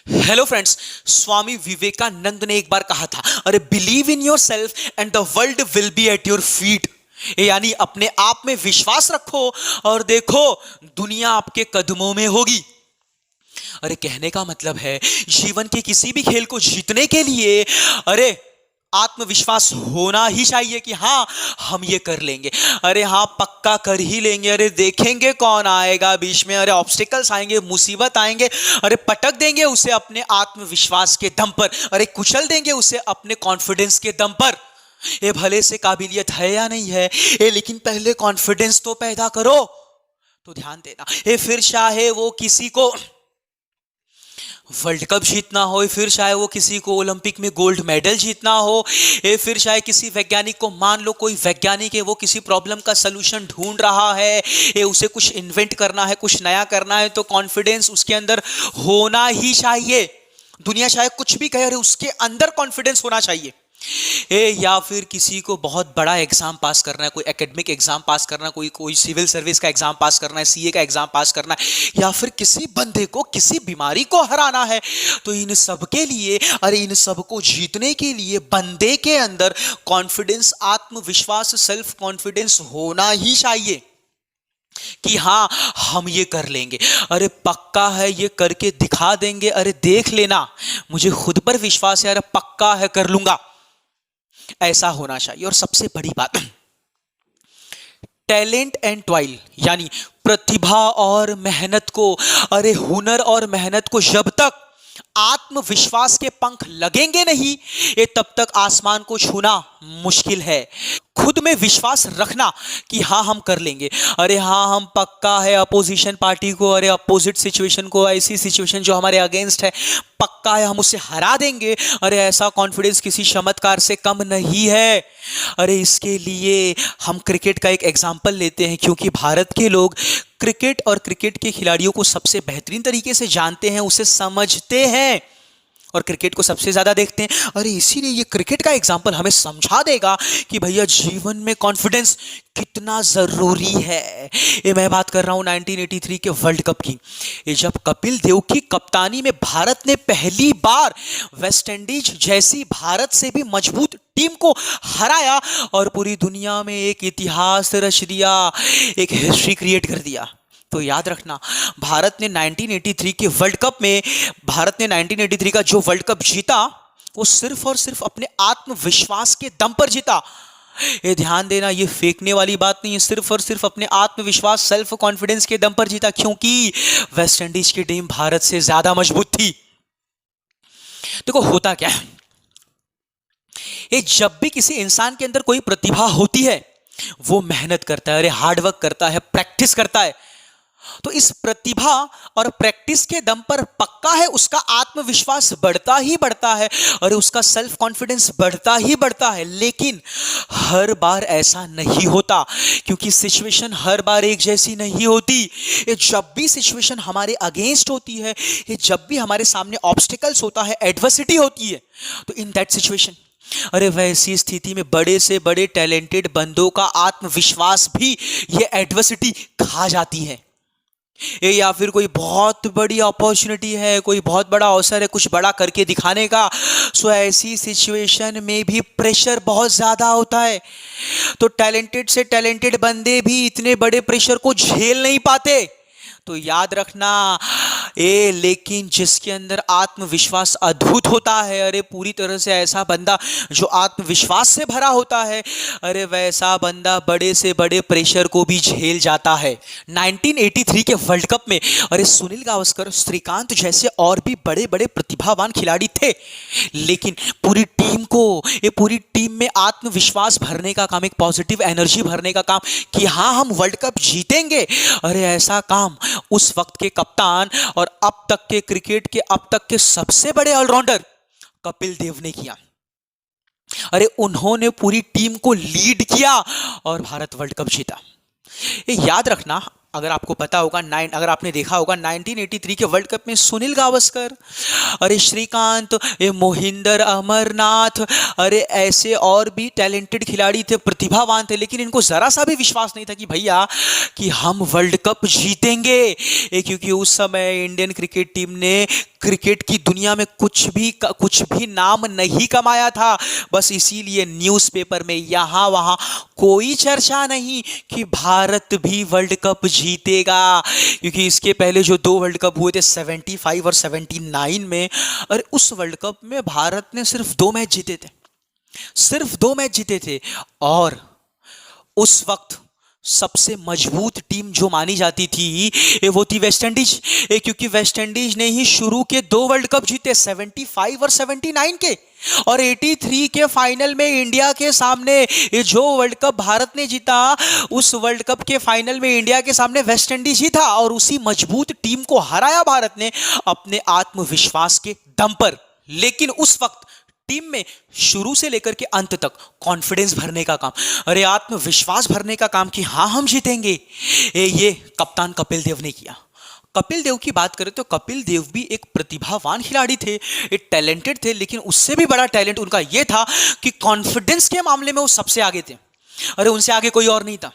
Hello friends. Swami Vivekananda ने एक बार कहा था, अरे believe in your self and the world will be at your feet. यानी अपने आप में विश्वास रखो और देखो दुनिया आपके कदमों में होगी। अरे कहने का मतलब है जीवन के किसी भी खेल को जीतने के लिए अरे आत्मविश्वास होना ही चाहिए कि हाँ हम ये कर लेंगे, अरे हाँ पक्का कर ही लेंगे, अरे देखेंगे कौन आएगा बीच में, अरे ऑब्स्टिकल्स आएंगे, मुसीबत आएंगे, अरे पटक देंगे उसे अपने आत्मविश्वास के दम पर, अरे कुचल देंगे उसे अपने कॉन्फिडेंस के दम पर। ये भले से काबिलियत है या नहीं है ये, लेकिन पहले कॉन्फिडेंस तो पैदा करो। तो ध्यान देना, ये फिर चाहे वो किसी को वर्ल्ड कप जीतना हो, फिर चाहे वो किसी को ओलंपिक में गोल्ड मेडल जीतना हो, फिर चाहे किसी वैज्ञानिक को, मान लो कोई वैज्ञानिक है वो किसी प्रॉब्लम का सलूशन ढूंढ रहा है, ये उसे कुछ इन्वेंट करना है, कुछ नया करना है, तो कॉन्फिडेंस उसके अंदर होना ही चाहिए। दुनिया चाहे कुछ भी कहे, उसके अंदर कॉन्फिडेंस होना चाहिए। या फिर किसी को बहुत बड़ा एग्जाम पास करना है, कोई एकेडमिक एग्जाम पास करना है, कोई सिविल सर्विस का एग्जाम पास करना है, सीए का एग्जाम पास करना है, या फिर किसी बंदे को किसी बीमारी को हराना है, तो इन सब के लिए, अरे इन सब को जीतने के लिए बंदे के अंदर कॉन्फिडेंस, आत्मविश्वास, सेल्फ कॉन्फिडेंस होना ही चाहिए कि हाँ हम ये कर लेंगे, अरे पक्का है ये करके दिखा देंगे, अरे देख लेना मुझे खुद पर विश्वास है, अरे पक्का है कर लूंगा, ऐसा होना चाहिए। और सबसे बड़ी बात, टैलेंट एंड टॉयल, यानी प्रतिभा और मेहनत को, अरे हुनर और मेहनत को जब तक आत्मविश्वास के पंख लगेंगे नहीं, ये तब तक आसमान को छूना मुश्किल है। खुद में विश्वास रखना कि हाँ हम कर लेंगे, अरे हाँ हम पक्का है अपोजिशन पार्टी को, अरे अपोजिट सिचुएशन को, ऐसी सिचुएशन जो हमारे अगेंस्ट है, पक्का है हम उसे हरा देंगे, अरे ऐसा कॉन्फिडेंस किसी चमत्कार से कम नहीं है। अरे इसके लिए हम क्रिकेट का एक एग्जाम्पल लेते हैं, क्योंकि भारत के लोग क्रिकेट और क्रिकेट के खिलाड़ियों को सबसे बेहतरीन तरीके से जानते हैं, उसे समझते हैं और क्रिकेट को सबसे ज्यादा देखते हैं। अरे इसीलिए ये क्रिकेट का एग्जाम्पल हमें समझा देगा कि भैया जीवन में कॉन्फिडेंस कितना जरूरी है। ये मैं बात कर रहा हूं 1983 के वर्ल्ड कप की। ये जब कपिल देव की कप्तानी में भारत ने पहली बार वेस्ट इंडीज जैसी भारत से भी मजबूत टीम को हराया और पूरी दुनिया में एक इतिहास रच दिया, एक हिस्ट्री क्रिएट कर दिया। तो याद रखना, भारत ने 1983 के वर्ल्ड कप में, भारत ने 1983 का जो वर्ल्ड कप जीता वो सिर्फ और सिर्फ अपने आत्मविश्वास के दम पर जीता। ये ध्यान देना, ये फेंकने वाली बात नहीं है, सिर्फ और सिर्फ अपने आत्मविश्वास, सेल्फ कॉन्फिडेंस के दम पर जीता, क्योंकि वेस्ट इंडीज की टीम भारत से ज्यादा मजबूत थी। देखो होता क्या है, ये जब भी किसी इंसान के अंदर कोई प्रतिभा होती है वो मेहनत करता है, अरे हार्डवर्क करता है, प्रैक्टिस करता है, तो इस प्रतिभा और प्रैक्टिस के दम पर पक्का है उसका आत्मविश्वास बढ़ता ही बढ़ता है और उसका सेल्फ कॉन्फिडेंस बढ़ता ही बढ़ता है। लेकिन हर बार ऐसा नहीं होता, क्योंकि सिचुएशन हर बार एक जैसी नहीं होती। ये जब भी सिचुएशन हमारे अगेंस्ट होती है, ये जब भी हमारे सामने ऑब्स्टिकल्स होता है, एडवर्सिटी होती है, तो इन दैट सिचुएशन, अरे वैसी स्थिति में बड़े से बड़े टैलेंटेड बंदों का आत्मविश्वास भी ये एडवर्सिटी खा जाती है। या फिर कोई बहुत बड़ी अपॉर्चुनिटी है, कोई बहुत बड़ा अवसर है कुछ बड़ा करके दिखाने का, सो ऐसी सिचुएशन में भी प्रेशर बहुत ज़्यादा होता है, तो टैलेंटेड से टैलेंटेड बंदे भी इतने बड़े प्रेशर को झेल नहीं पाते। तो याद रखना, लेकिन जिसके अंदर आत्मविश्वास अद्भुत होता है, अरे पूरी तरह से ऐसा बंदा जो आत्मविश्वास से भरा होता है, अरे वैसा बंदा बड़े से बड़े प्रेशर को भी झेल जाता है। 1983 के वर्ल्ड कप में अरे सुनील गावस्कर, श्रीकांत जैसे और भी बड़े बड़े प्रतिभावान खिलाड़ी थे, लेकिन पूरी टीम में आत्मविश्वास भरने का काम, एक पॉजिटिव एनर्जी भरने का काम कि हाँ हम वर्ल्ड कप जीतेंगे, अरे ऐसा काम उस वक्त के कप्तान और अब तक के क्रिकेट के अब तक के सबसे बड़े ऑलराउंडर कपिल देव ने किया। अरे उन्होंने पूरी टीम को लीड किया और भारत वर्ल्ड कप जीता। ये याद रखना, अगर आपको पता होगा, अगर आपने देखा होगा 1983 के वर्ल्ड कप में सुनील गावस्कर अरे श्रीकांत, ये मोहिंदर, अमरनाथ, अरे ऐसे और भी टैलेंटेड खिलाड़ी थे, प्रतिभावान थे, लेकिन इनको जरा सा भी विश्वास नहीं था कि भैया कि हम वर्ल्ड कप जीतेंगे। क्योंकि उस समय इंडियन क्रिकेट टीम ने क्रिकेट की दुनिया में कुछ भी नाम नहीं कमाया था। बस इसीलिए न्यूज़पेपर में यहाँ वहाँ कोई चर्चा नहीं कि भारत भी वर्ल्ड कप जीतेगा। क्योंकि इसके पहले जो 2 वर्ल्ड कप हुए थे 75 और 79 में, और उस वर्ल्ड कप में भारत ने सिर्फ 2 मैच जीते थे, सिर्फ 2 मैच जीते थे। और उस वक्त सबसे मजबूत टीम जो मानी जाती थी वो थी वेस्ट इंडीज। क्योंकि वेस्ट इंडीज ने ही शुरू के 2 वर्ल्ड कप जीते, 75 और 79 के, और 83 के फाइनल में इंडिया के सामने ये जो वर्ल्ड कप भारत ने जीता, उस वर्ल्ड कप के फाइनल में इंडिया के सामने वेस्ट इंडीज ही था। और उसी मजबूत टीम को हराया भारत ने अपने आत्मविश्वास के दम पर। लेकिन उस वक्त टीम में शुरू से लेकर के अंत तक कॉन्फिडेंस भरने का काम, अरे आत्मविश्वास भरने का काम कि हाँ हम जीतेंगे, ये कप्तान कपिल देव ने किया। कपिल देव की बात करें तो कपिल देव भी एक प्रतिभावान खिलाड़ी थे, एक टैलेंटेड थे, लेकिन उससे भी बड़ा टैलेंट उनका यह था कि कॉन्फिडेंस के मामले में वो सबसे आगे थे। अरे उनसे आगे कोई और नहीं था।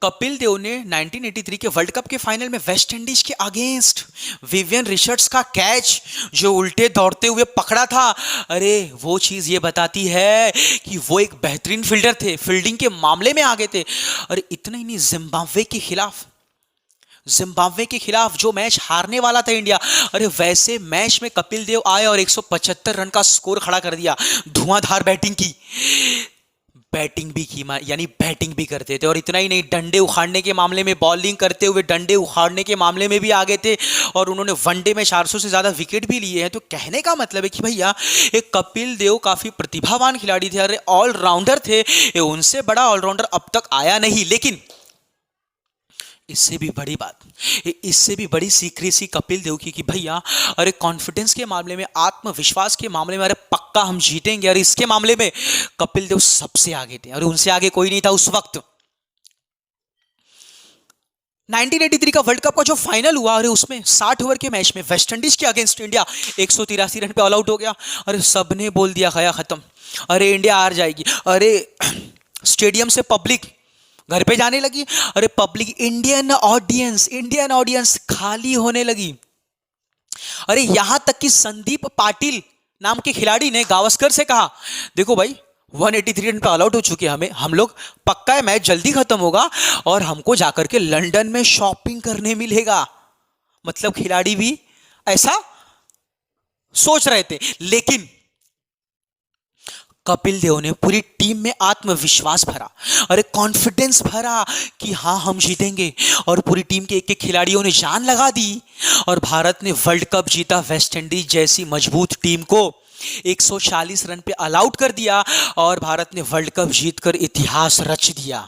कपिल देव ने 1983 के वर्ल्ड कप के फाइनल में वेस्ट इंडीज के अगेंस्ट विवियन रिचर्ड्स का कैच जो उल्टे दौड़ते हुए पकड़ा था, अरे वो चीज ये बताती है कि वो एक बेहतरीन फील्डर थे, फील्डिंग के मामले में आगे थे। और इतना ही नहीं, जिम्बाब्वे के खिलाफ जो मैच हारने वाला था इंडिया, अरे वैसे मैच में कपिल देव आए और 175 रन का स्कोर खड़ा कर दिया। धुआंधार बैटिंग भी करते थे। और इतना ही नहीं, डंडे उखाड़ने के मामले में, बॉलिंग करते हुए डंडे उखाड़ने के मामले में भी आगे थे। और उन्होंने वनडे में 400 से ज़्यादा विकेट भी लिए हैं। तो कहने का मतलब है कि भैया एक कपिल देव काफ़ी प्रतिभावान खिलाड़ी थे, अरे ऑलराउंडर थे, उनसे बड़ा ऑलराउंडर अब तक आया नहीं। लेकिन इससे भी बड़ी बात, इससे भी बड़ी सीक्रेसी कपिल देव की कि भैया अरे कॉन्फिडेंस के मामले में, आत्मविश्वास के मामले में, अरे पक्का हम जीतेंगे, और इसके मामले में कपिल देव सबसे आगे थे, और उनसे आगे कोई नहीं था उस वक्त। 1983 का वर्ल्ड कप का जो फाइनल हुआ, अरे उसमें 60 ओवर के मैच में वेस्ट इंडीज के अगेंस्ट इंडिया 183 रन पे ऑल आउट हो गया। अरे सबने बोल दिया गया खत्म, अरे इंडिया हार जाएगी। अरे स्टेडियम से पब्लिक घर पे जाने लगी, अरे पब्लिक, इंडियन ऑडियंस खाली होने लगी। अरे यहां तक कि संदीप पाटिल नाम के खिलाड़ी ने गावस्कर से कहा, देखो भाई 183 रन पे ऑल आउट हो चुके हैं, हम लोग पक्का है मैच जल्दी खत्म होगा और हमको जाकर के लंदन में शॉपिंग करने मिलेगा। मतलब खिलाड़ी भी ऐसा सोच रहे थे। लेकिन कपिल देव ने पूरी टीम में आत्मविश्वास भरा, अरे कॉन्फिडेंस भरा कि हाँ हम जीतेंगे, और पूरी टीम के एक एक खिलाड़ियों ने जान लगा दी, और भारत ने वर्ल्ड कप जीता। वेस्ट इंडीज जैसी मजबूत टीम को 140 रन पे ऑल आउट कर दिया, और भारत ने वर्ल्ड कप जीतकर इतिहास रच दिया।